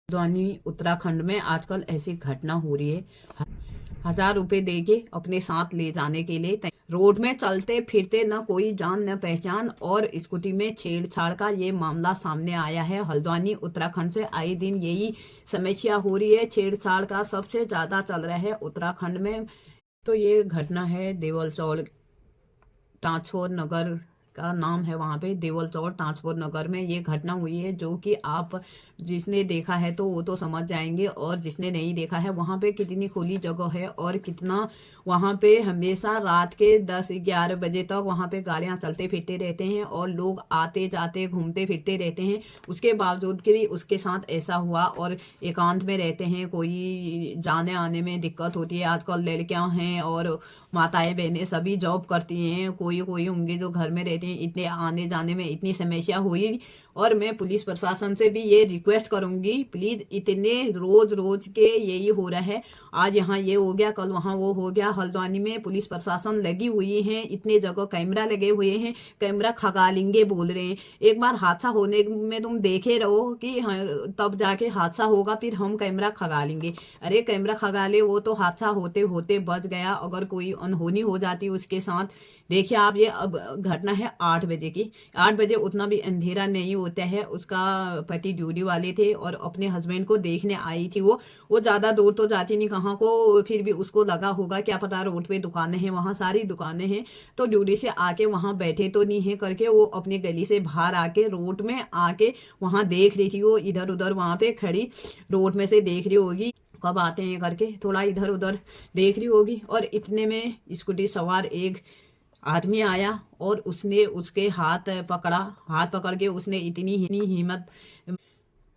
हल्द्वानी उत्तराखंड में आजकल ऐसी घटना हो रही है। 1000 रुपए दे के अपने साथ ले जाने के लिए रोड में चलते फिरते न कोई जान न पहचान और स्कूटी में छेड़छाड़ का ये मामला सामने आया है। हल्द्वानी उत्तराखंड से आए दिन यही समस्या हो रही है। छेड़छाड़ का सबसे ज्यादा चल रहा है उत्तराखंड में। तो ये घटना है देवलचौड़ टांचौर नगर का नाम है, वहाँ पे देवलचौड़ टांचौर नगर में ये घटना हुई है, जो कि आप जिसने देखा है तो वो तो समझ जाएंगे, और जिसने नहीं देखा है वहाँ पे कितनी खुली जगह है और कितना वहाँ पे हमेशा रात के 10-11 बजे तक वहाँ पे गाड़ियाँ चलते फिरते रहते हैं और लोग आते जाते घूमते फिरते रहते हैं। उसके बावजूद कि भी उसके साथ ऐसा हुआ और एकांत में रहते हैं, कोई जाने आने में दिक्कत होती है। आजकल लड़कियां हैं और माताएं बहनें सभी जॉब करती हैं, कोई कोई होंगे जो घर में रहते हैं। इतने आने जाने में इतनी समस्या हुई, और मैं पुलिस प्रशासन से भी ये रिक्वेस्ट करूंगी, प्लीज इतने रोज रोज के यही हो रहा है, आज यहाँ ये हो गया कल वहाँ वो हो गया। हल्द्वानी में पुलिस प्रशासन लगी हुई है, इतने जगह कैमरा लगे हुए हैं, कैमरा खगालेंगे बोल रहे हैं। एक बार हादसा होने में तुम देखे रहो कि तब जाके हादसा होगा, फिर हम कैमरा खगालेंगे। अरे कैमरा खगाले वो तो हादसा होते होते बच गया, अगर कोई अनहोनी हो जाती उसके साथ। देखिए आप, ये अब घटना है 8 बजे की। 8 बजे उतना भी अंधेरा नहीं होता है। उसका पति ड्यूटी वाले थे और अपने हस्बैंड को देखने आई थी। वो ज्यादा दूर तो जाती नहीं कहाँ को, फिर भी उसको लगा होगा क्या पता रोड पे दुकानें हैं, वहाँ सारी दुकानें हैं, तो ड्यूटी से आके वहाँ बैठे तो नहीं है करके वो अपनी गली से बाहर आके रोड में आके वहाँ देख रही थी। वो इधर उधर वहाँ पे खड़ी रोड में से देख रही होगी कब आते हैं करके, थोड़ा इधर उधर देख रही होगी, और इतने में स्कूटी सवार एक आदमी आया और उसने उसके हाथ पकड़ा। हाथ पकड़ के उसने इतनी हिम्मत,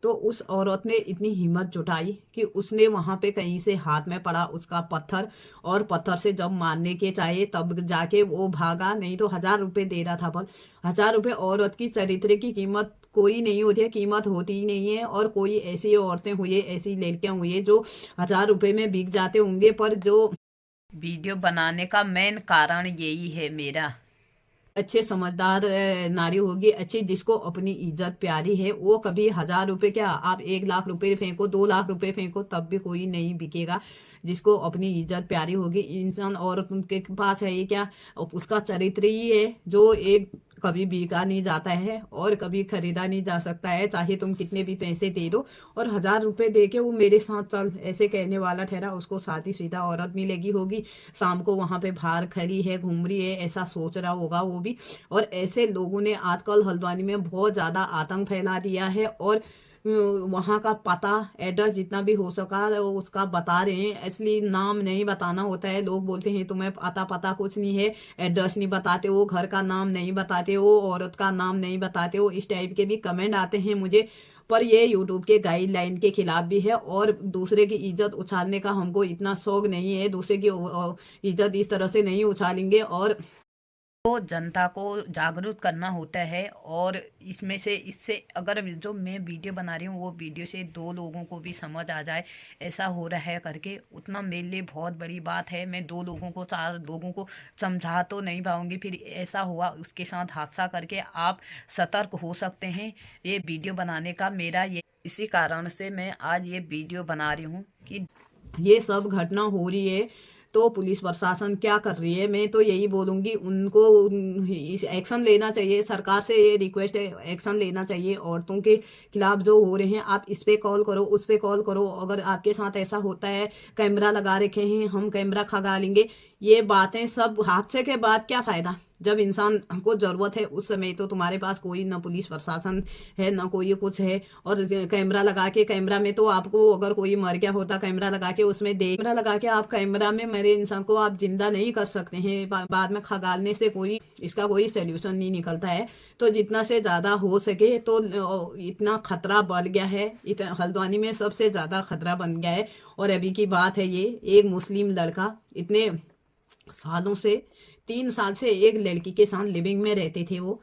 तो उस औरत ने इतनी हिम्मत जुटाई कि उसने वहां पे कहीं से हाथ में पड़ा उसका पत्थर, और पत्थर से जब मारने के चाहे तब जाके वो भागा, नहीं तो 1000 रुपए दे रहा था। पर 1000 रुपए औरत की चरित्र की कीमत कोई नहीं होती है, कीमत होती ही नहीं है। और कोई ऐसी औरतें हुई, ऐसी लड़कियां हुई जो 1000 रुपए में बिक जाते होंगे, पर जो वीडियो बनाने का मेन कारण यही है मेरा। अच्छे समझदार नारी होगी, अच्छी जिसको अपनी इज्जत प्यारी है, वो कभी 1000 रुपए क्या, आप 1 लाख रुपए फेंको, 2 लाख रुपए फेंको, तब भी कोई नहीं बिकेगा। जिसको अपनी इज्जत प्यारी होगी, इंसान औरत के पास है ये क्या, उसका चरित्र ही है जो एक कभी बिका नहीं जाता है और कभी खरीदा नहीं जा सकता है, चाहे तुम कितने भी पैसे दे दो। और 1000 रुपए दे के वो मेरे साथ चल ऐसे कहने वाला ठहरा, उसको सादी सीधा औरत नहीं लगी होगी। शाम को वहां पे बाहर खड़ी है, घूम रही है, ऐसा सोच रहा होगा वो भी। और ऐसे लोगों ने आजकल हल्द्वानी में बहुत ज्यादा आतंक फैला दिया है, और वहाँ का पता एड्रेस जितना भी हो सका उसका बता रहे हैं। इसलिए नाम नहीं बताना होता है, लोग बोलते हैं तुम्हें पता कुछ नहीं है, एड्रेस नहीं बताते हो, घर का नाम नहीं बताते हो, औरत का नाम नहीं बताते हो, इस टाइप के भी कमेंट आते हैं मुझे। पर ये यूट्यूब के गाइडलाइन के खिलाफ भी है, और दूसरे की इज्जत उछालने का हमको इतना शौक नहीं है। दूसरे की इज्जत इस तरह से नहीं उछालेंगे, और तो जनता को जागरूक करना होता है। और इसमें से इससे अगर जो मैं वीडियो बना रही हूँ वो वीडियो से 2 लोगों को भी समझ आ जाए ऐसा हो रहा है करके, उतना मेरे लिए बहुत बड़ी बात है। मैं 2 लोगों को 4 लोगों को समझा तो नहीं पाऊंगी, फिर ऐसा हुआ उसके साथ हादसा करके आप सतर्क हो सकते हैं। ये वीडियो बनाने का मेरा ये इसी कारण से मैं आज ये वीडियो बना रही हूँ कि ये सब घटना हो रही है, तो पुलिस प्रशासन क्या कर रही है। मैं तो यही बोलूंगी उनको इस एक्शन लेना चाहिए, सरकार से ये रिक्वेस्ट है, एक्शन लेना चाहिए औरतों के खिलाफ जो हो रहे हैं। आप इस पे कॉल करो, उस पे कॉल करो, अगर आपके साथ ऐसा होता है, कैमरा लगा रखे हैं, हम कैमरा खगा लेंगे। ये बातें सब हादसे के बाद क्या फायदा, जब इंसान को जरूरत है उस समय तो तुम्हारे पास कोई न पुलिस प्रशासन है न कोई कुछ है। और कैमरा लगा के, कैमरा में तो आपको अगर कोई मर गया होता कैमरा लगा के उसमें कैमरा लगा के आप कैमरा में मरे इंसान को आप जिंदा नहीं कर सकते हैं। बाद में खगालने से कोई इसका कोई सोल्यूशन नहीं निकलता है। तो जितना से ज्यादा हो सके तो इतना खतरा बढ़ गया है, इतना हल्द्वानी में सबसे ज्यादा खतरा बन गया है। और अभी की बात है, ये एक मुस्लिम लड़का इतने सालों से 3 साल से एक लड़की के साथ लिविंग में रहते थे। वो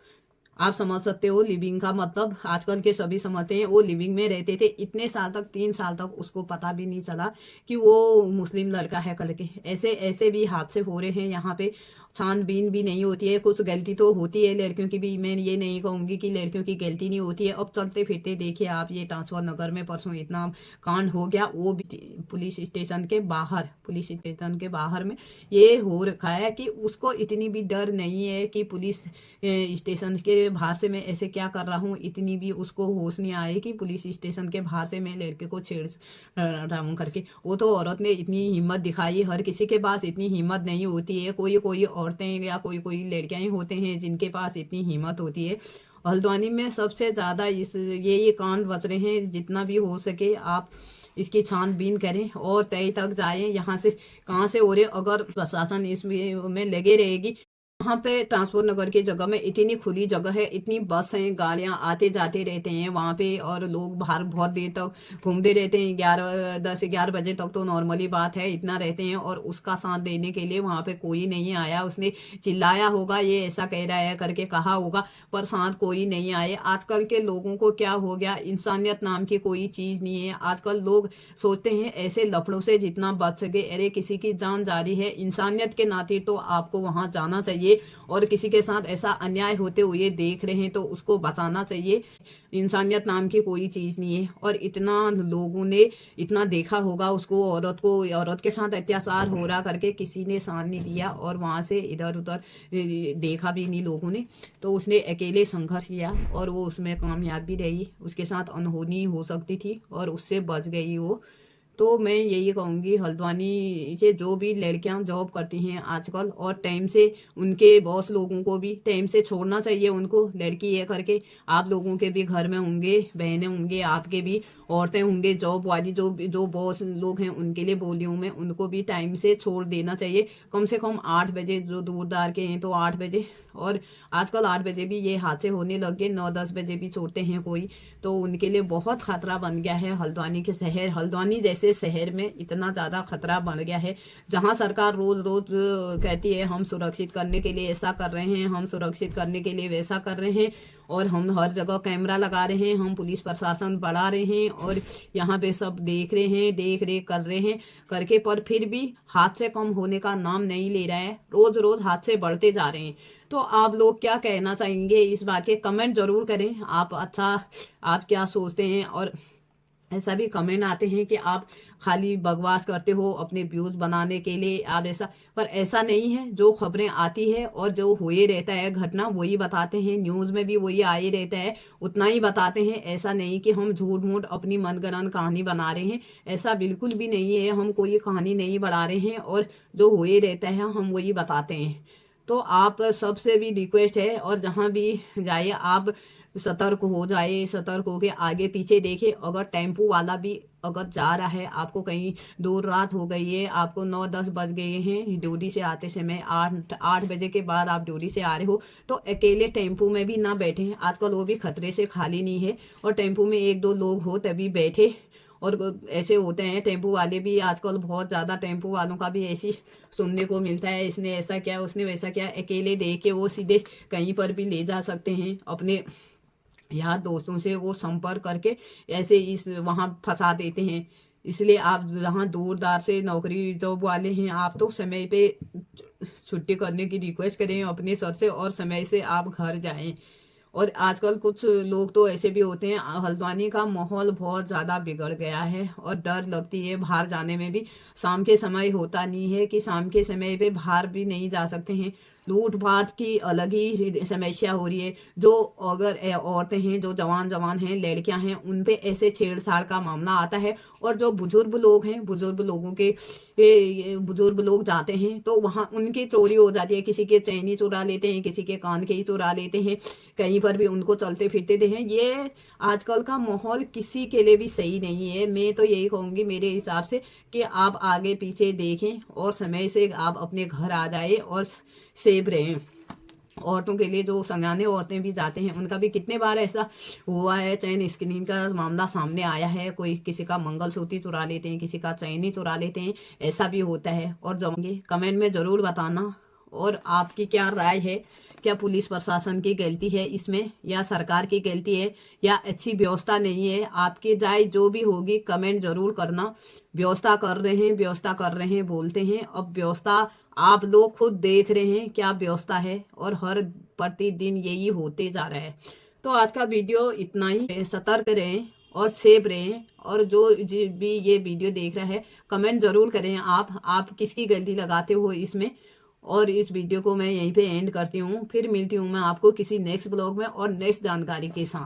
आप समझ सकते हो लिविंग का मतलब, आजकल के सभी समझते हैं। वो लिविंग में रहते थे इतने साल तक, 3 साल तक उसको पता भी नहीं चला कि वो मुस्लिम लड़का है करके। ऐसे ऐसे भी हादसे हो रहे हैं यहाँ पे। छानबीन भी नहीं होती है। कुछ गलती तो होती है लड़कियों की भी, मैं ये नहीं कहूँगी कि लड़कियों की गलती नहीं होती है। अब चलते फिरते देखिए आप, ये ट्रांसफर नगर में परसों इतना कांड हो गया, वो भी पुलिस स्टेशन के बाहर में ये हो रखा है कि उसको इतनी भी डर नहीं है कि पुलिस स्टेशन के बाहर से मैं ऐसे क्या कर रहा हूँ, इतनी भी उसको होश नहीं आई कि पुलिस स्टेशन के बाहर से मैं लड़के को छेड़ रहा हूँ करके। वो तो औरत ने इतनी हिम्मत दिखाई, हर किसी के पास इतनी हिम्मत नहीं होती है। कोई औरतें या कोई लड़कियां ही होते हैं जिनके पास इतनी हिम्मत होती है। हल्द्वानी में सबसे ज़्यादा ये कांड बच रहे हैं। जितना भी हो सके आप इसकी छानबीन करें और तय तक जाएं, यहाँ से कहाँ से हो रहे। अगर प्रशासन इसमें लगे रहेगी, वहाँ पे ट्रांसपोर्ट नगर की जगह में इतनी खुली जगह है, इतनी बस हैं, गाड़ियाँ आते जाते रहते हैं वहाँ पे, और लोग बाहर बहुत देर तक घूमते रहते हैं। 10-11 बजे तक तो नॉर्मली बात है, इतना रहते हैं। और उसका साथ देने के लिए वहाँ पे कोई नहीं आया। उसने चिल्लाया होगा, ये ऐसा कह रहा है करके कहा होगा, पर साथ कोई नहीं आए। आजकल के लोगों को क्या हो गया, इंसानियत नाम की कोई चीज़ नहीं है। आजकल लोग सोचते हैं ऐसे लफड़ों से जितना बच सके, अरे किसी की जान जारी है, इंसानियत के नाते तो आपको वहाँ जाना चाहिए। और किसी के साथ ऐसा अन्याय होते हुए देख रहे हैं तो उसको बचाना चाहिए। इंसानियत नाम की कोई चीज़ नहीं है। और इतना लोगों ने इतना देखा होगा उसको, औरत के साथ अत्याचार हो रहा करके किसी ने साथ नहीं दिया, और वहाँ से इधर उधर देखा भी नहीं लोगों ने। तो उसने अकेले संघर्ष किया और वो उसमें कामयाब भी रही। उसके साथ अनहोनी हो सकती थी और उससे बच गई वो। तो मैं यही कहूँगी, हल्द्वानी से जो भी लड़कियां जॉब करती हैं आजकल, और टाइम से उनके बॉस लोगों को भी टाइम से छोड़ना चाहिए उनको। लड़की है करके आप लोगों के भी घर में होंगे, बहनें होंगे, आपके भी औरतें होंगे जॉब वाली, जो बॉस लोग हैं उनके लिए बोल रही हूँ मैं, उनको भी टाइम से छोड़ देना चाहिए। कम से कम 8 बजे, जो दूर दार के हैं तो 8 बजे, और आजकल 8 बजे भी ये हादसे होने लग गए, 9-10 बजे भी छोड़ते हैं कोई, तो उनके लिए बहुत खतरा बन गया है। हल्द्वानी जैसे शहर में इतना ज़्यादा खतरा बन गया है, जहाँ सरकार रोज रोज कहती है हम सुरक्षित करने के लिए ऐसा कर रहे हैं, हम सुरक्षित करने के लिए वैसा कर रहे हैं, और हम हर जगह कैमरा लगा रहे हैं, हम पुलिस प्रशासन बढ़ा रहे हैं, और यहाँ पे सब देख रहे हैं, देख रेख कर रहे हैं करके, पर फिर भी हादसे कम होने का नाम नहीं ले रहा है। रोज रोज हादसे बढ़ते जा रहे हैं। तो आप लोग क्या कहना चाहेंगे इस बात के, कमेंट जरूर करें। आप क्या सोचते हैं। और ऐसा भी कमेंट आते हैं कि आप खाली बकवास करते हो अपने व्यूज बनाने के लिए, आप ऐसा, पर ऐसा नहीं है। जो खबरें आती है और जो हुए रहता है घटना, वही बताते हैं, न्यूज़ में भी वही आ ही रहता है, उतना ही बताते हैं। ऐसा नहीं कि हम झूठ मूठ अपनी मनगढ़ंत कहानी बना रहे हैं, ऐसा बिल्कुल भी नहीं है। हम कोई कहानी नहीं बना रहे हैं, और जो हुए रहता है हम वही बताते हैं। तो आप सबसे भी रिक्वेस्ट है, और जहाँ भी जाइए आप सतर्क हो जाए, सतर्क होके आगे पीछे देखे। अगर टेम्पू वाला भी अगर जा रहा है, आपको कहीं दूर रात हो गई है, आपको 9-10 बज गए हैं ड्यूटी से आते समय, 8 बजे के बाद आप ड्यूटी से आ रहे हो, तो अकेले टेम्पू में भी ना बैठे। आजकल वो भी खतरे से खाली नहीं है, और टेम्पू में 1-2 लोग हो तभी बैठे। और ऐसे होते हैं टेम्पू वाले भी, आजकल बहुत ज़्यादा टेम्पू वालों का भी ऐसी सुनने को मिलता है, इसने ऐसा किया, उसने वैसा किया। अकेले देख के वो सीधे कहीं पर भी ले जा सकते हैं। अपने यार दोस्तों से वो संपर्क करके ऐसे वहाँ फंसा देते हैं। इसलिए आप जहाँ दूर दार से नौकरी जॉब वाले हैं, आप तो समय पे छुट्टी करने की रिक्वेस्ट करें अपने सर से, और समय से आप घर जाएं। और आजकल कुछ लोग तो ऐसे भी होते हैं, हल्द्वानी का माहौल बहुत ज़्यादा बिगड़ गया है, और डर लगती है बाहर जाने में भी। शाम के समय होता नहीं है कि शाम के समय पे बाहर भी नहीं जा सकते हैं। लूट पाट की अलग ही समस्या हो रही है। जो अगर औरतें हैं, जो जवान हैं, लड़कियां हैं, उन पे ऐसे छेड़छाड़ का मामला आता है। और जो बुजुर्ग लोग हैं, बुजुर्ग लोग जाते हैं तो वहाँ उनकी चोरी हो जाती है। किसी के चैनी चुरा लेते हैं, किसी के कान के ही चुरा लेते हैं, कहीं पर भी उनको चलते फिरते दे हैं। ये आजकल का माहौल किसी के लिए भी सही नहीं है। मैं तो यही कहूँगी मेरे हिसाब से कि आप आगे पीछे देखें और समय से आप अपने घर आ जाए और सेफ रहें। औरतों के लिए जो संज्ञाने औरतें भी जाते हैं, उनका भी कितने बार ऐसा हुआ है, चैन स्क्रीन का मामला सामने आया है। कोई किसी का मंगलसूत्र चुरा लेते हैं, किसी का चैनी चुरा लेते हैं, ऐसा भी होता है। और जाऊँगी कमेंट में ज़रूर बताना, और आपकी क्या राय है क्या पुलिस प्रशासन की गलती है इसमें, या सरकार की गलती है, या अच्छी व्यवस्था नहीं है? आपकी राय जो भी होगी कमेंट जरूर करना। व्यवस्था कर रहे हैं बोलते हैं, अब व्यवस्था आप लोग खुद देख रहे हैं क्या व्यवस्था है, और हर प्रतिदिन यही होते जा रहा है। तो आज का वीडियो इतना ही। सतर्क रहें और सेफ रहें, और जो भी ये वीडियो देख रहा है कमेंट जरूर करें आप किसकी गलती लगाते हो इसमें। और इस वीडियो को मैं यहीं पे एंड करती हूँ, फिर मिलती हूँ मैं आपको किसी नेक्स्ट ब्लॉग में और नेक्स्ट जानकारी के साथ।